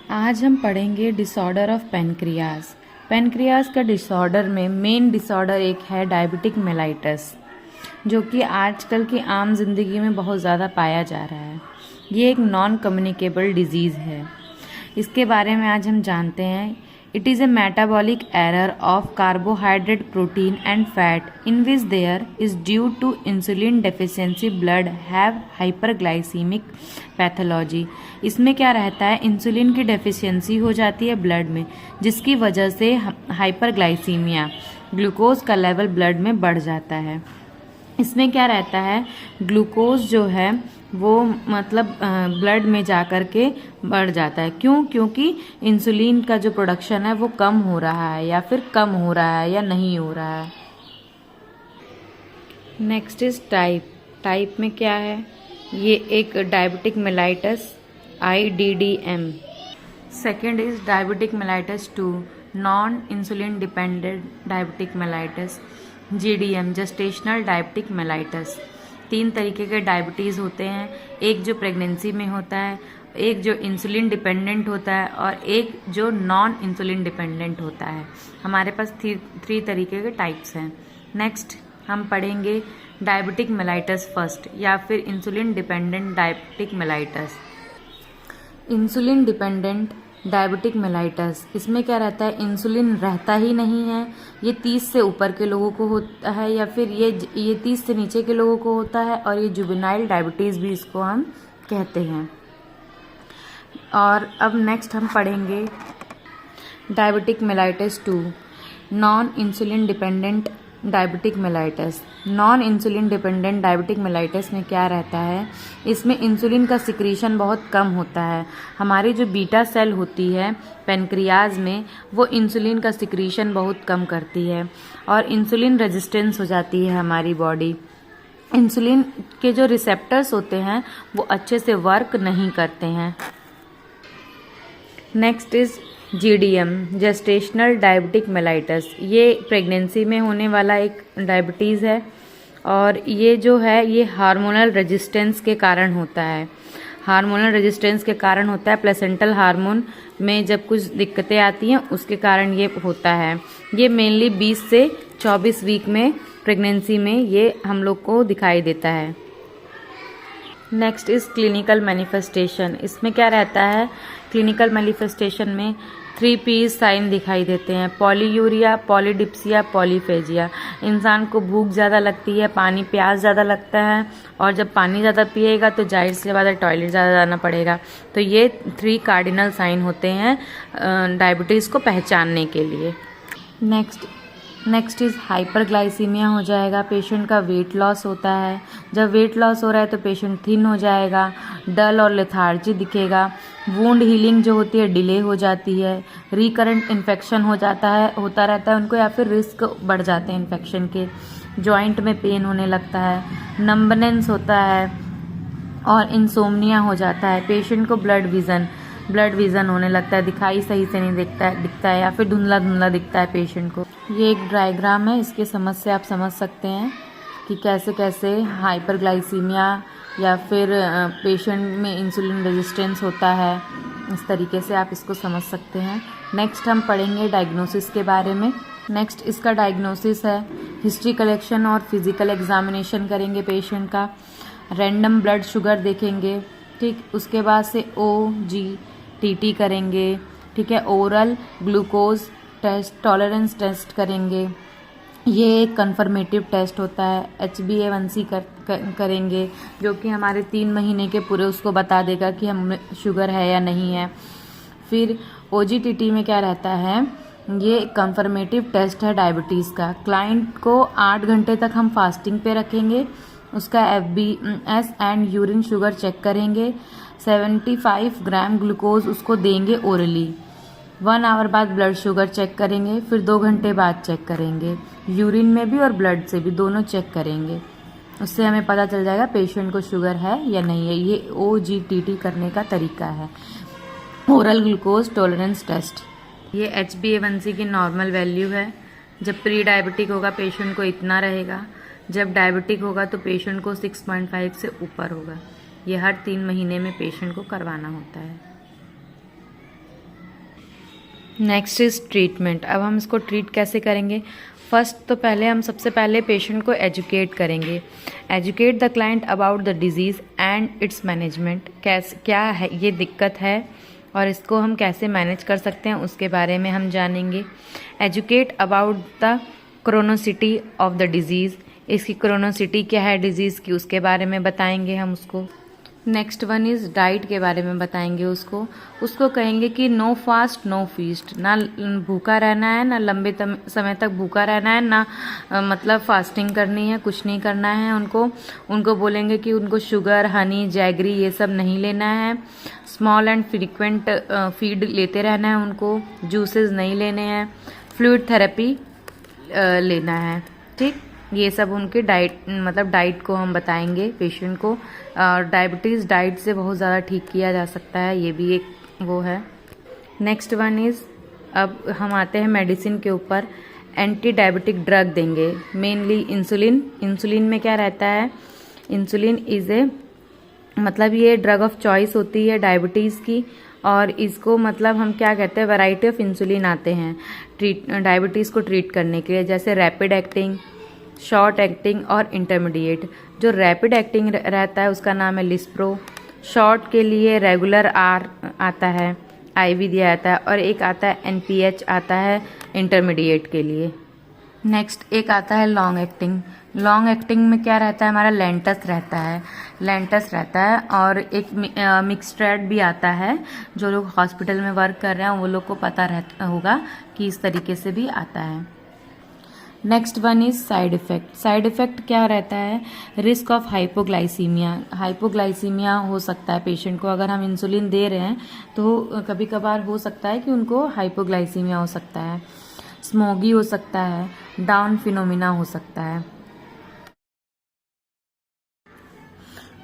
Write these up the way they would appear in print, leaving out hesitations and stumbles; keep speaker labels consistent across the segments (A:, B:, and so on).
A: आज हम पढ़ेंगे डिसऑर्डर ऑफ पेनक्रियाज। पेनक्रियाज का डिसऑर्डर में मेन डिसऑर्डर एक है डायबिटिक मेलाइटस, जो कि आजकल की आम जिंदगी में बहुत ज़्यादा पाया जा रहा है। ये एक नॉन कम्युनिकेबल डिजीज़ है। इसके बारे में आज हम जानते हैं। It is a metabolic error of carbohydrate, protein and fat in which there is due to insulin deficiency blood have hyperglycaemic pathology. इसमें क्या रहता है, इंसुलिन की डेफिशिएंसी हो जाती है ब्लड में, जिसकी वजह से हाइपरग्लाइसीमिया, ग्लूकोज का लेवल ब्लड में बढ़ जाता है। इसमें क्या रहता है, ग्लूकोज जो है वो मतलब ब्लड में जा कर के बढ़ जाता है। क्योंकि इंसुलिन का जो प्रोडक्शन है वो कम हो रहा है, या फिर कम हो रहा है या नहीं हो रहा है। नेक्स्ट इज टाइप में क्या है, ये एक diabetic mellitus IDDM। Second is diabetic mellitus 2, non insulin dependent diabetic mellitus GDM, gestational diabetic mellitus. 3 तरीके के डायबिटीज़ होते हैं, एक जो प्रेगनेंसी में होता है, एक जो इंसुलिन डिपेंडेंट होता है, और एक जो नॉन इंसुलिन डिपेंडेंट होता है। हमारे पास 3 तरीके के टाइप्स हैं। नेक्स्ट हम पढ़ेंगे डायबिटिक मेलाइटस फर्स्ट, या फिर insulin dependent diabetic mellitus. Insulin dependent diabetic mellitus, इसमें क्या रहता है, इंसुलिन रहता ही नहीं है। ये 30 से ऊपर के लोगों को होता है, या फिर ये 30 से नीचे के लोगों को होता है, और ये जुवेनाइल डायबिटीज़ भी इसको हम कहते हैं। और अब नेक्स्ट हम पढ़ेंगे diabetic mellitus 2, non insulin dependent diabetic mellitus. Non insulin dependent diabetic mellitus में क्या रहता है, इसमें इंसुलिन का सिक्रीशन बहुत कम होता है। हमारी जो बीटा सेल होती है पेनक्रियाज में, वो इंसुलिन का सिक्रीशन बहुत कम करती है, और इंसुलिन रेजिस्टेंस हो जाती है हमारी बॉडी। इंसुलिन के जो रिसेप्टर्स होते हैं वो अच्छे से वर्क नहीं करते हैं। Next is GDM, gestational diabetic mellitus. ये प्रेगनेंसी में होने वाला एक डायबिटीज़ है, और ये जो है ये हार्मोनल रेजिस्टेंस के कारण होता है। हार्मोनल रेजिस्टेंस के कारण होता है, प्लेसेंटल हार्मोन में जब कुछ दिक्कतें आती हैं उसके कारण ये होता है। ये मेनली 20 से 24 वीक में प्रेगनेंसी में ये हम लोग को दिखाई देता है। Next is clinical manifestation. इसमें क्या रहता है, क्लिनिकल मैनिफेस्टेशन में 3P साइन दिखाई देते हैं, पॉलीयूरिया, पॉलीडिप्सिया, पॉलीफेजिया। इंसान को भूख ज़्यादा लगती है, पानी प्यास ज़्यादा लगता है, और जब पानी ज़्यादा पिएगा तो जाहिर सी बात है टॉयलेट ज़्यादा जाना पड़ेगा। तो ये 3 कार्डिनल साइन होते हैं डायबिटीज़ को पहचानने के लिए। नेक्स्ट इज़ हाइपरग्लाइसीमिया हो जाएगा, पेशेंट का वेट लॉस होता है। जब वेट लॉस हो रहा है तो पेशेंट थिन हो जाएगा, डल और लेथार्जी दिखेगा, वुंड हीलिंग जो होती है डिले हो जाती है, रिकरेंट इन्फेक्शन होता रहता है उनको, या फिर रिस्क बढ़ जाते हैं इन्फेक्शन के, जॉइंट में पेन होने लगता है, नंबनेंस होता है, और इंसोम्निया हो जाता है। पेशेंट को ब्लड विज़न होने लगता है, दिखाई सही से नहीं दिखता है, या फिर धुंधला धुंधला दिखता है पेशेंट को। ये एक डायग्राम है, इसके समझ से आप समझ सकते हैं कि कैसे कैसे हाइपरग्लाइसीमिया या फिर पेशेंट में इंसुलिन रेजिस्टेंस होता है। इस तरीके से आप इसको समझ सकते हैं। नेक्स्ट हम पढ़ेंगे डायग्नोसिस के बारे में। नेक्स्ट इसका डायग्नोसिस है, हिस्ट्री कलेक्शन और फिजिकल एग्जामिनेशन करेंगे पेशेंट का, रैंडम ब्लड शुगर देखेंगे, ठीक। उसके बाद से OGTT करेंगे, ठीक है। Oral glucose test, tolerance test करेंगे। ये एक कन्फर्मेटिव टेस्ट होता है। HbA1c करेंगे, जो कि हमारे 3 महीने के पूरे उसको बता देगा कि हम शुगर है या नहीं है। फिर OGTT में क्या रहता है, ये कन्फर्मेटिव टेस्ट है डायबिटीज़ का। क्लाइंट को 8 घंटे तक हम फास्टिंग पे रखेंगे, उसका FBS and urine sugar check करेंगे, 75 ग्राम ग्लूकोज उसको देंगे ओरली। 1 आवर बाद ब्लड शुगर चेक करेंगे, फिर 2 घंटे बाद चेक करेंगे, यूरिन में भी और ब्लड से भी, दोनों चेक करेंगे। उससे हमें पता चल जाएगा पेशेंट को शुगर है या नहीं है। ये OGTT करने का तरीका है, ओरल ग्लूकोज टॉलरेंस टेस्ट। ये HbA1c की नॉर्मल वैल्यू है। जब प्री डायबिटिक होगा पेशेंट को इतना रहेगा, जब डायबिटिक होगा तो पेशेंट को 6.5 से ऊपर होगा। ये हर 3 महीने में पेशेंट को करवाना होता है। Next is treatment. अब हम इसको ट्रीट कैसे करेंगे? फर्स्ट तो पहले हम सबसे पहले पेशेंट को एजुकेट करेंगे। Educate the client about the disease and it's management. क्या है ये दिक्कत है और इसको हम कैसे मैनेज कर सकते हैं उसके बारे में हम जानेंगे। Educate about the chronicity of the disease. इसकी क्रोनोसिटी क्या है डिजीज़ की, उसके बारे में बताएंगे हम उसको। नेक्स्ट वन इज़ डाइट के बारे में बताएंगे उसको कहेंगे कि नो फास्ट नो फीस्ट। ना भूखा रहना है, ना लंबे समय तक भूखा रहना है, ना मतलब फास्टिंग करनी है, कुछ नहीं करना है उनको बोलेंगे कि उनको शुगर, हनी, जैगरी ये सब नहीं लेना है। स्मॉल एंड फ्रीक्वेंट फीड लेते रहना है उनको। जूसेस नहीं लेने हैं। फ्लूइड थेरेपी लेना है। ठीक, ये सब उनके डाइट को हम बताएंगे पेशेंट को। डायबिटीज़ डाइट से बहुत ज़्यादा ठीक किया जा सकता है, ये भी एक वो है। नेक्स्ट वन इज़, अब हम आते हैं मेडिसिन के ऊपर। एंटी डायबिटिक ड्रग देंगे, मेनली इंसुलिन। इंसुलिन में क्या रहता है? इंसुलिन इज़ ए मतलब ये ड्रग ऑफ चॉइस होती है डायबिटीज़ की, और इसको मतलब हम क्या कहते हैं, वैरायटी ऑफ इंसुलिन आते हैं डायबिटीज़ को ट्रीट करने के लिए, जैसे रैपिड एक्टिंग, शॉर्ट एक्टिंग और इंटरमीडिएट। जो रैपिड एक्टिंग रहता है उसका नाम है लिस्प्रो। शॉर्ट के लिए रेगुलर आर आता है, आईवी दिया जाता है, और एक आता है एनपीएच आता है इंटरमीडिएट के लिए। नेक्स्ट एक आता है लॉन्ग एक्टिंग। लॉन्ग एक्टिंग में क्या रहता है? हमारा लेंटस रहता है और एक मिक्सट्रेट भी आता है। जो लोग हॉस्पिटल में वर्क कर रहे हैं वो लोग को पता होगा कि इस तरीके से भी आता है। Next one is side effect. Side effect क्या रहता है? Risk of hypoglycaemia. हाइपोग्लाइसीमिया हो सकता है पेशेंट को, अगर हम इंसुलिन दे रहे हैं तो कभी कभार हो सकता है कि उनको हाइपोग्लाइसीमिया हो सकता है। स्मोगी हो सकता है, डाउन फिनोमिना हो सकता है।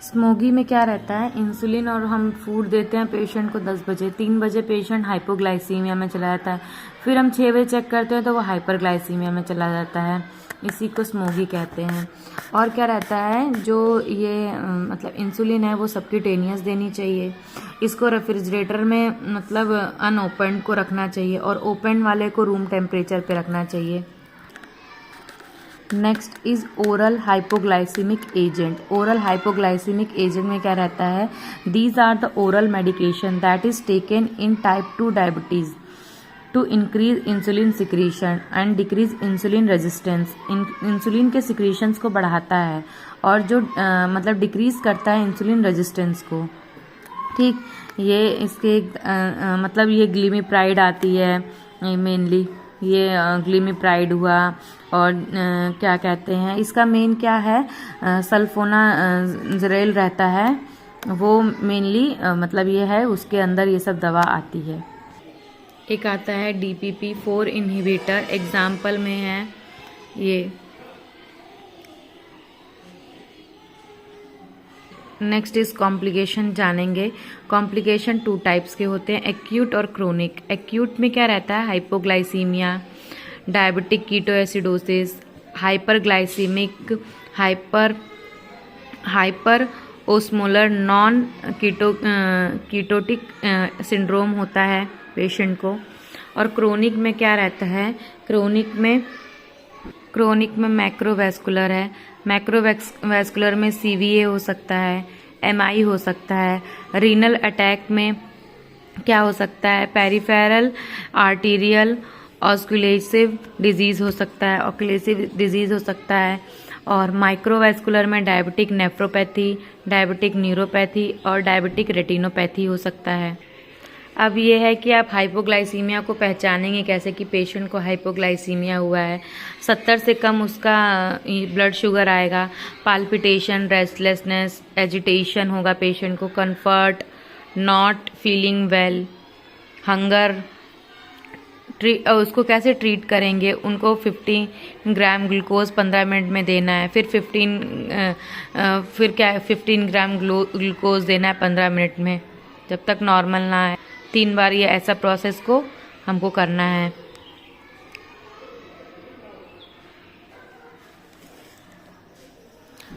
A: स्मोगी में क्या रहता है? इंसुलिन और हम फूड देते हैं पेशेंट को 10 बजे, 3 बजे पेशेंट हाइपोग्लाइसीमिया में चला जाता है, फिर हम 6 बजे चेक करते हैं तो वो हाइपरग्लाइसीमिया में चला जाता है। इसी को स्मोगी कहते हैं। और क्या रहता है? जो ये मतलब इंसुलिन है वो सबक्यूटेनियस देनी चाहिए। इसको रेफ्रिजरेटर में मतलब अनओपन को रखना चाहिए और ओपन वाले को रूम टेम्परेचर पे रखना चाहिए। Next is oral hypoglycaemic agent. Oral hypoglycaemic agent में क्या रहता है? These are the oral medication that is taken in type 2 diabetes to increase insulin secretion and decrease insulin resistance. Insulin के सिक्रीशंस को बढ़ाता है और जो मतलब डिक्रीज करता है इंसुलिन रेजिस्टेंस को। ठीक, ये इसके मतलब ये ग्लिमिप्राइड आती है मेनली, ये ग्लिमिप्राइड हुआ, और क्या कहते हैं इसका मेन क्या है? सल्फोनाज़ोलेल रहता है वो मेनली मतलब ये है, उसके अंदर ये सब दवा आती है। एक आता है DPP-4 इनहिबिटर, एग्जाम्पल में है ये। नेक्स्ट इज कॉम्प्लिकेशन जानेंगे। कॉम्प्लिकेशन 2 टाइप्स के होते हैं, एक्यूट और क्रोनिक। एक्यूट में क्या रहता है? Hypoglycaemia, diabetic ketoacidosis, hyperglycaemic, hyper osmolar non ketotic syndrome होता है पेशेंट को। और क्रोनिक में क्या रहता है? क्रोनिक में मैक्रोवैस्कुलर है। मैक्रोवैस्कुलर में CVA हो सकता है, MI हो सकता है। रीनल अटैक में क्या हो सकता है? पेरिफेरल आर्टीरियल ऑस्कुलेसिव डिजीज हो सकता है, ऑक्यूलेसिव डिजीज हो सकता है। और माइक्रोवैस्कुलर में डायबिटिक नेफ्रोपैथी, डायबिटिक न्यूरोपैथी और डायबिटिक रेटिनोपैथी हो सकता है। अब ये है कि आप हाइपोग्लाइसीमिया को पहचानेंगे कैसे कि पेशेंट को हाइपोग्लाइसीमिया हुआ है। 70 से कम उसका ब्लड शुगर आएगा, पाल्पिटेशन, रेस्टलेसनेस, एजिटेशन होगा पेशेंट को, comfort, not feeling well, hunger. उसको कैसे ट्रीट करेंगे? उनको 15 ग्राम ग्लूकोज 15 मिनट में देना है, फिर 15 ग्राम ग्लूकोज देना है 15 मिनट में, जब तक नॉर्मल ना आए। 3 बार ये ऐसा प्रोसेस को हमको करना है।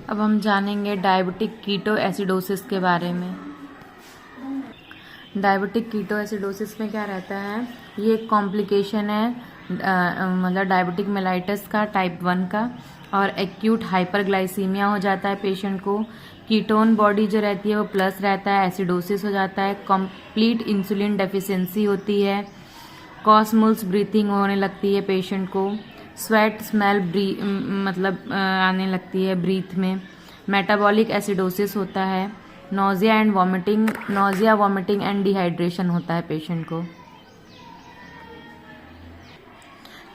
A: अब हम जानेंगे डायबिटिक कीटोएसिडोसिस के बारे में। डायबिटिक कीटोएसिडोसिस में क्या रहता है, ये एक कॉम्प्लिकेशन है मतलब डायबिटिक मेलाइटस का टाइप 1 का, और एक्यूट हाइपरग्लाइसीमिया हो जाता है पेशेंट को। कीटोन बॉडी जो रहती है वो प्लस रहता है, एसिडोसिस हो जाता है, कंप्लीट इंसुलिन डेफिशिएंसी होती है, कॉस्मोल्स ब्रीथिंग होने लगती है पेशेंट को, स्वेट स्मेल मतलब आने लगती है ब्रीथ में, मेटाबॉलिक एसिडोसिस होता है, नोजिया वॉमिटिंग एंड डिहाइड्रेशन होता है पेशेंट को।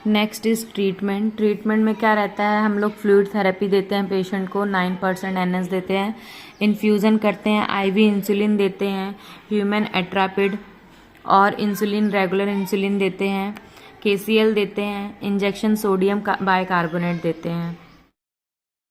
A: Next is treatment. ट्रीटमेंट में क्या रहता है, हम लोग फ्लूइड थेरेपी देते हैं पेशेंट को, 9% NS देते हैं, इन्फ्यूज़न करते हैं, IV इंसुलिन देते हैं, ह्यूमन एट्रापिड और इंसुलिन रेगुलर इंसुलिन देते हैं, KCL देते हैं, इंजेक्शन सोडियम बाइकार्बोनेट देते हैं।